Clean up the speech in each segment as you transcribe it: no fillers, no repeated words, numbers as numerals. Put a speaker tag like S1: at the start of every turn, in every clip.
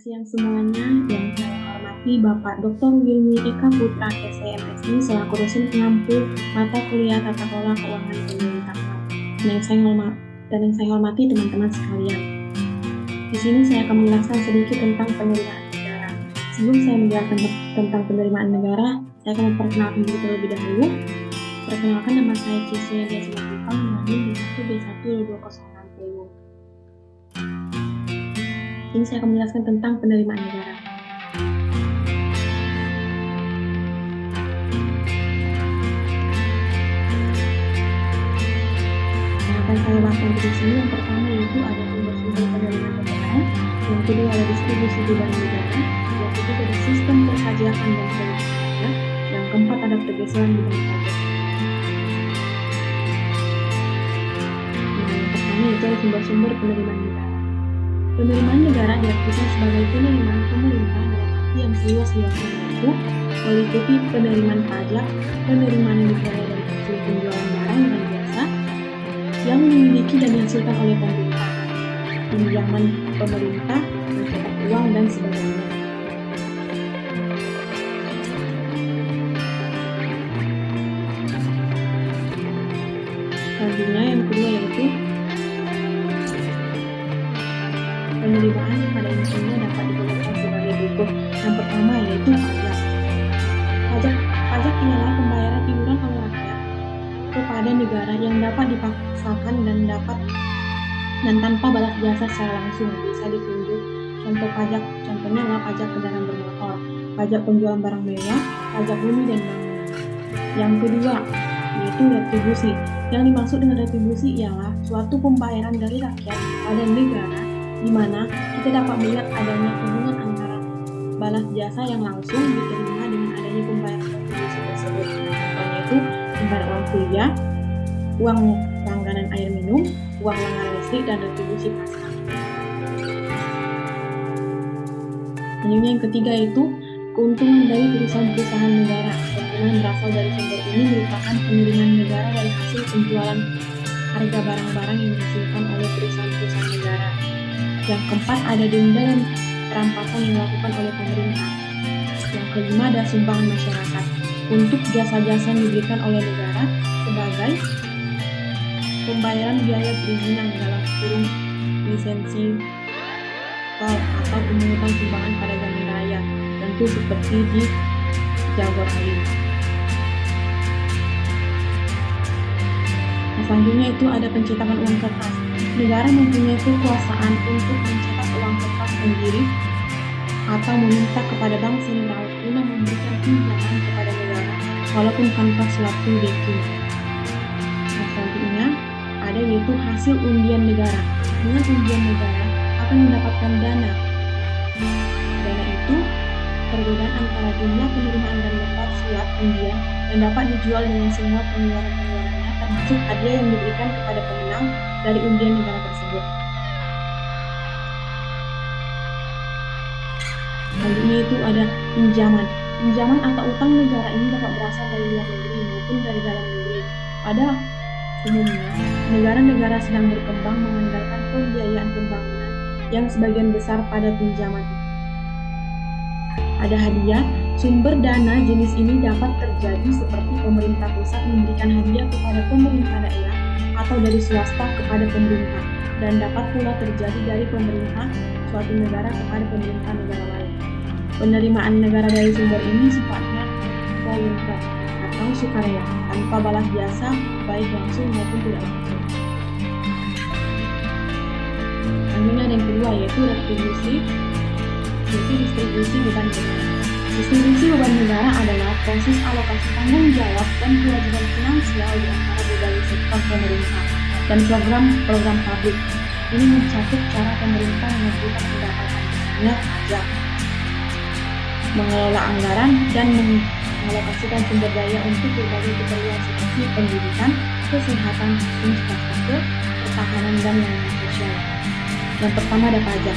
S1: siang semuanya. Yang saya hormati Bapak Dr. Wilmy Eka Putra, SCMSI, selaku dosen pengampu mata kuliah Tata Kelola Keuangan Pemerintahan. Dan yang saya hormati teman-teman sekalian. Di sini saya akan menjelaskan sedikit tentang penerimaan negara. Sebelum saya menjelaskan tentang penerimaan negara, saya akan memperkenalkan diri terlebih dahulu. Perkenalkan, nama saya Cisya Desma Ipang, nomor B1B12060. Ini saya akan menjelaskan tentang penerimaan negara. Yang akan saya bahas di sini, yang pertama yaitu ada sumber-sumber penerimaan negara, yang kedua ada distribusi beban negara, yang ketiga ada sistem perpajakan dan pajak, yang keempat ada pergeseran bidang pajak. Yang pertama yaitu ada sumber-sumber penerimaan negara. Penerimaan negara diartikan sebagai penerimaan pemerintah dalam arti yang seluas-luasnya, yaitu meliputi penerimaan pajak, penerimaan yang diperoleh dari hasil penjualan barang dan jasa yang dimiliki dan dihasilkan oleh pemerintah, pinjaman pemerintah, mencetak uang, dan sebagainya. Selanjutnya yang kedua yaitu penerimaan yang pada intinya dapat digolongkan sebagai berikut. Yang pertama yaitu pajak. Pajak ialah pembayaran iuran oleh rakyat kepada negara yang dapat dipaksakan dan tanpa balas jasa secara langsung, bisa ditunjuk. Contohnya adalah pajak kendaraan bermotor, pajak penjualan barang mewah, pajak bumi dan bangunan. Yang kedua yaitu retribusi. Yang dimaksud dengan retribusi ialah suatu pembayaran dari rakyat pada negara di mana kita dapat melihat adanya hubungan antara balas jasa yang langsung diterima dengan adanya pembayaran retribusi tersebut. Contohnya itu pembayaran uang kuliah, uang langganan air minum, uang langganan listrik, dan retribusi pasar. Selanjutnya yang ketiga itu keuntungan dari perusahaan-perusahaan negara. Keuntungan berasal dari sumber ini merupakan penerimaan negara dari hasil penjualan harga barang-barang yang dihasilkan oleh perusahaan-perusahaan negara. Yang keempat ada denda dan perampasan yang dilakukan oleh pemerintah. Yang kelima ada sumbangan masyarakat untuk jasa-jasa yang diberikan oleh negara sebagai pembayaran biaya perizinan dalam kurung lisensi tol atau pemungutan sumbangan pada jalan raya, tentu seperti di Jawa Bali. Selanjutnya itu ada pencetakan uang kertas. Negara mempunyai kekuasaan untuk mencetak uang kertas sendiri atau meminta kepada bank sentral guna memberikan pinjaman kepada negara walaupun tanpa suatu backing. Selanjutnya ada yaitu hasil undian negara. Dengan undian negara akan mendapatkan dana. Dana itu perbedaan antara jumlah penerimaan dan lembar surat undian yang dapat dijual dengan semua pengeluaran-pengeluarannya, termasuk hadiah yang diberikan kepada pemenang dari undian negara tersebut. Selanjutnya itu ada pinjaman. Pinjaman atau utang negara ini dapat berasal dari luar negeri maupun dari dalam negeri. Pada umumnya, negara-negara sedang berkembang mengandalkan pembiayaan pembangunan yang sebagian besar pada pinjaman. Ada hadiah. Sumber dana jenis ini dapat terjadi seperti pemerintah pusat memberikan hadiah kepada pemerintah daerah atau dari swasta kepada pemerintah, dan dapat pula terjadi dari pemerintah suatu negara kepada pemerintah negara lain. Penerimaan negara dari sumber ini sifatnya volunter atau sukarela, tanpa balas jasa baik langsung maupun tidak langsung. Selanjutnya ada yang kedua yaitu retribusi, yaitu distribusi beban negara. Distribusi beban negara adalah proses alokasi tanggung jawab dan kewajiban finansial di antara berbagai sektor pemerintah dan program publik. Ini mencakup cara pemerintah mengumpulkan pendapatan, misalnya pajak, mengelola anggaran, dan mengalokasikan sumber daya untuk berbagai keperluan seperti pendidikan, kesehatan, infrastruktur, pertahanan, dan layanan sosial. Yang pertama ada pajak.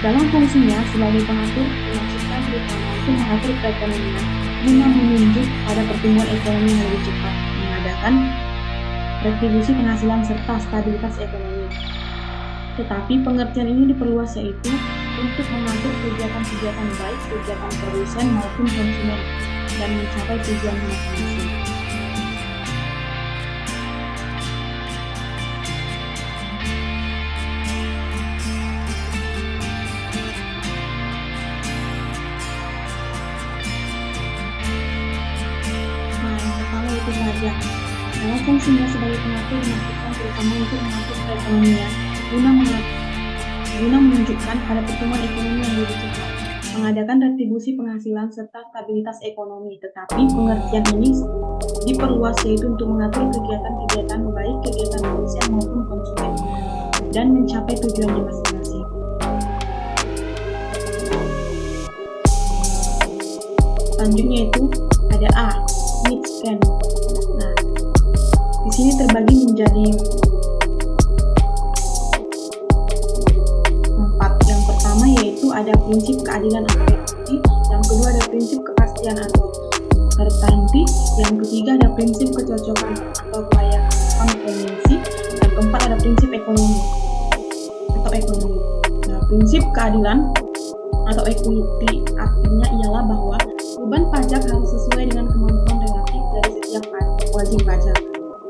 S1: Dalam fungsinya sebagai pengatur, dimaksudkan terutama untuk mengatur perekonomian guna menunjuk pada pertumbuhan ekonomi yang lebih cepat, mengadakan retribusi penghasilan serta stabilitas ekonomi. Tetapi pengertian ini diperluas, yaitu untuk mengatur kegiatan-kegiatan baik kegiatan produsen maupun konsumen dan mencapai tujuan masing-masing. Nah, yang pertama itu pajak. Dalam fungsinya sebagai pengatur dimaksudkan terutama untuk mengatur perekonomian guna menunjukkan pada pertumbuhan ekonomi yang lebih cepat, mengadakan retribusi penghasilan serta stabilitas ekonomi. Tetapi pengertian ini diperluas yaitu untuk mengatur kegiatan-kegiatan baik kegiatan produsen maupun konsumen dan mencapai tujuannya masing-masing. Selanjutnya itu ada A, need scan. Nah, di sini terbagi menjadi 4. Yang pertama yaitu ada prinsip keadilan atau equity, yang kedua ada prinsip kepastian atau certainty, yang ketiga ada prinsip kecocokan atau kelayakan conveniency, yang keempat ada prinsip ekonomi atau ekonomi. Nah, prinsip keadilan atau equity artinya ialah bahwa beban pajak harus sesuai dengan kemampuan relatif dari setiap wajib pajak.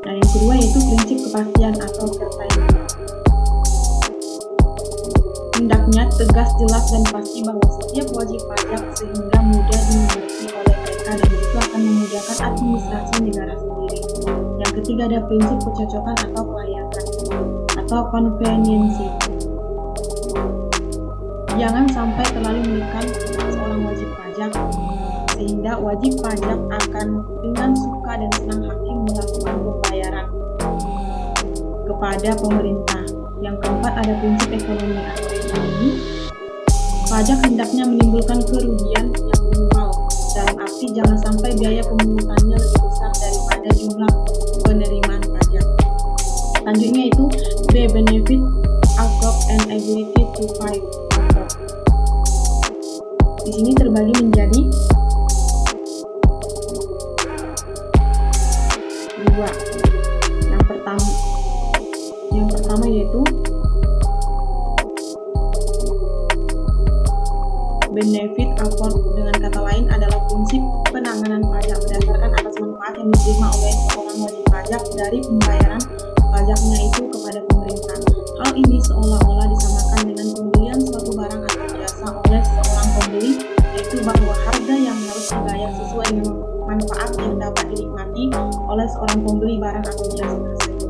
S1: Nah, yang kedua yaitu prinsip kepastian atau certainty. Hendaknya tegas, jelas, dan pasti bahwa setiap wajib pajak sehingga mudah dimengerti oleh mereka dan itu akan memudahkan administrasi negara sendiri. Yang ketiga ada prinsip kecocokan atau kelayakan atau conveniency. Jangan sampai terlalu menekan seorang wajib pajak sehingga wajib pajak akan dengan suka dan senang hati melakukan pembayaran kepada pemerintah. Yang keempat ada prinsip ekonomi atau ekonomi. Pajak hendaknya menimbulkan kerugian yang minimal, dalam arti jangan sampai biaya pemungutannya lebih besar daripada jumlah penerimaan pajak. Selanjutnya itu B, benefit, outlook, and ability to pay. Di sini terbagi menjadi 2. Yang pertama yaitu benefit award, dengan kata lain adalah prinsip penanganan pajak berdasarkan atas manfaat yang diterima oleh seorang wajib pajak dari pembayaran pajaknya itu kepada pemerintah. Hal ini seolah-olah disamakan dengan pembelian suatu barang atau jasa oleh seorang pembeli, yaitu bahwa harga yang harus dibayar sesuai dengan manfaat yang dapat dinikmati oleh seorang pembeli barang atau jasa tersebut.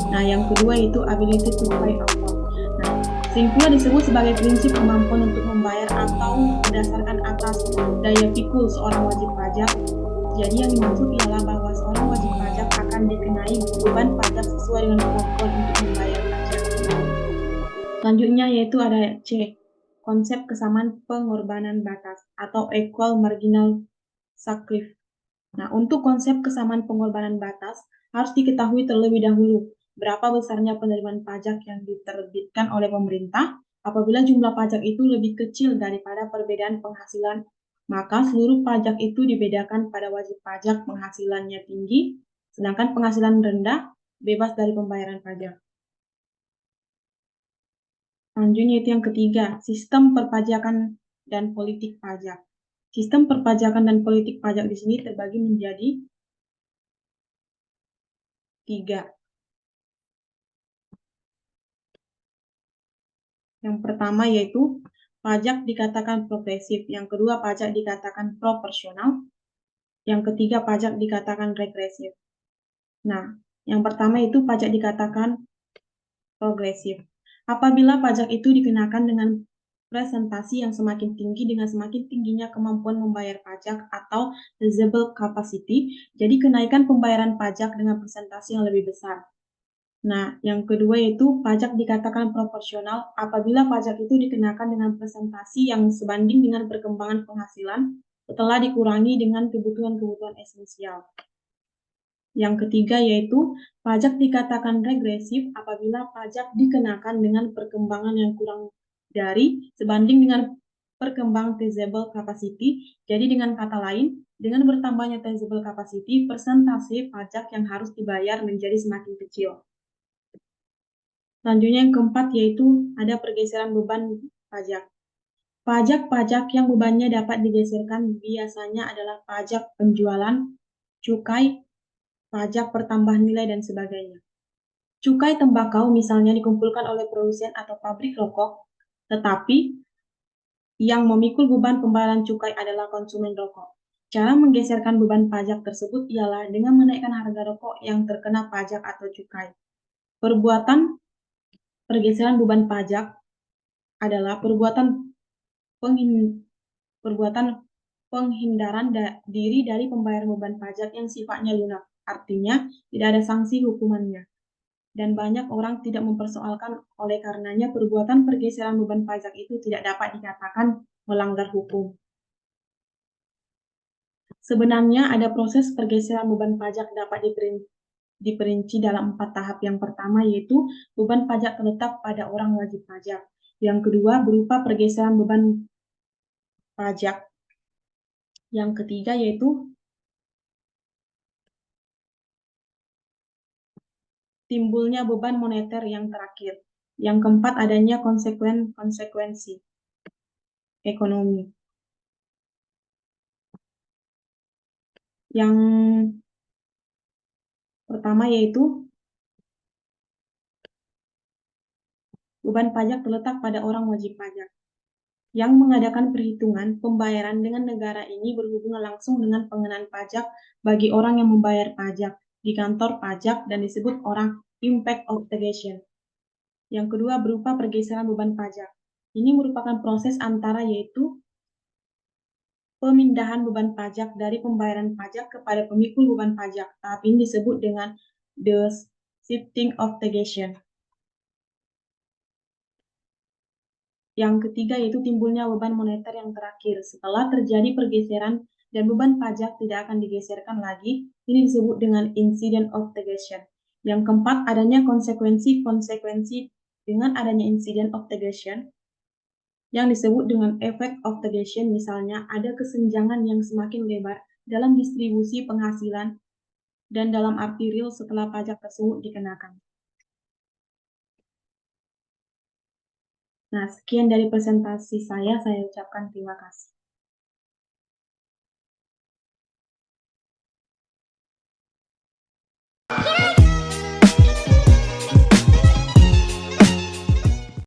S1: Nah, yang kedua itu ability to pay upfront. Nah, sering pula disebut sebagai prinsip kemampuan untuk membayar atau berdasarkan atas daya pikul seorang wajib pajak. Jadi yang dimaksud ialah bahwa seorang wajib pajak akan dikenai beban pajak sesuai dengan kemampuan untuk membayar pajak. Selanjutnya yaitu ada C, konsep kesamaan pengorbanan batas atau equal marginal sacrifice. Nah, untuk konsep kesamaan pengorbanan batas harus diketahui terlebih dahulu berapa besarnya penerimaan pajak yang diterbitkan oleh pemerintah. Apabila jumlah pajak itu lebih kecil daripada perbedaan penghasilan, maka seluruh pajak itu dibedakan pada wajib pajak penghasilannya tinggi, sedangkan penghasilan rendah bebas dari pembayaran pajak. Selanjutnya itu yang ketiga, sistem perpajakan dan politik pajak. Sistem perpajakan dan politik pajak di sini terbagi menjadi 3. Yang pertama yaitu pajak dikatakan progresif, yang kedua pajak dikatakan proporsional, yang ketiga pajak dikatakan regresif. Nah, yang pertama itu pajak dikatakan progresif. Apabila pajak itu dikenakan dengan presentasi yang semakin tinggi dengan semakin tingginya kemampuan membayar pajak atau taxable capacity, jadi kenaikan pembayaran pajak dengan presentasi yang lebih besar. Nah, yang kedua yaitu pajak dikatakan proporsional apabila pajak itu dikenakan dengan presentasi yang sebanding dengan perkembangan penghasilan setelah dikurangi dengan kebutuhan-kebutuhan esensial. Yang ketiga yaitu pajak dikatakan regresif apabila pajak dikenakan dengan perkembangan yang kurang dari sebanding dengan perkembangan taxable capacity. Jadi dengan kata lain, dengan bertambahnya taxable capacity, persentase pajak yang harus dibayar menjadi semakin kecil. Selanjutnya yang keempat yaitu ada pergeseran beban pajak. Pajak-pajak yang bebannya dapat digeserkan biasanya adalah pajak penjualan, cukai, pajak pertambahan nilai, dan sebagainya. Cukai tembakau misalnya dikumpulkan oleh produsen atau pabrik rokok, tetapi yang memikul beban pembayaran cukai adalah konsumen rokok. Cara menggeserkan beban pajak tersebut ialah dengan menaikkan harga rokok yang terkena pajak atau cukai. Perbuatan pergeseran beban pajak adalah perbuatan penghindaran diri dari pembayaran beban pajak yang sifatnya lunak, artinya tidak ada sanksi hukumannya. Dan banyak orang tidak mempersoalkan, oleh karenanya perbuatan pergeseran beban pajak itu tidak dapat dikatakan melanggar hukum. Sebenarnya ada proses pergeseran beban pajak dapat diperinci dalam 4 tahap. Yang pertama yaitu beban pajak terletak pada orang wajib pajak. Yang kedua berupa pergeseran beban pajak. Yang ketiga yaitu timbulnya beban moneter yang terakhir. Yang keempat adanya konsekuensi ekonomi. Yang pertama yaitu beban pajak terletak pada orang wajib pajak yang mengadakan perhitungan pembayaran dengan negara ini berhubungan langsung dengan pengenaan pajak bagi orang yang membayar pajak di kantor pajak dan disebut orang impact obligation. Yang kedua berupa pergeseran beban pajak. Ini merupakan proses antara yaitu pemindahan beban pajak dari pembayaran pajak kepada pemikul beban pajak. Tahap ini disebut dengan the shifting obligation. Yang ketiga yaitu timbulnya beban moneter yang terakhir. Setelah terjadi pergeseran dan beban pajak tidak akan digeserkan lagi, ini disebut dengan incident obligation. Yang keempat adanya konsekuensi dengan adanya incident obligation yang disebut dengan effect obligation, misalnya ada kesenjangan yang semakin lebar dalam distribusi penghasilan dan dalam arti real setelah pajak tersebut dikenakan. Nah, sekian dari presentasi saya ucapkan terima kasih.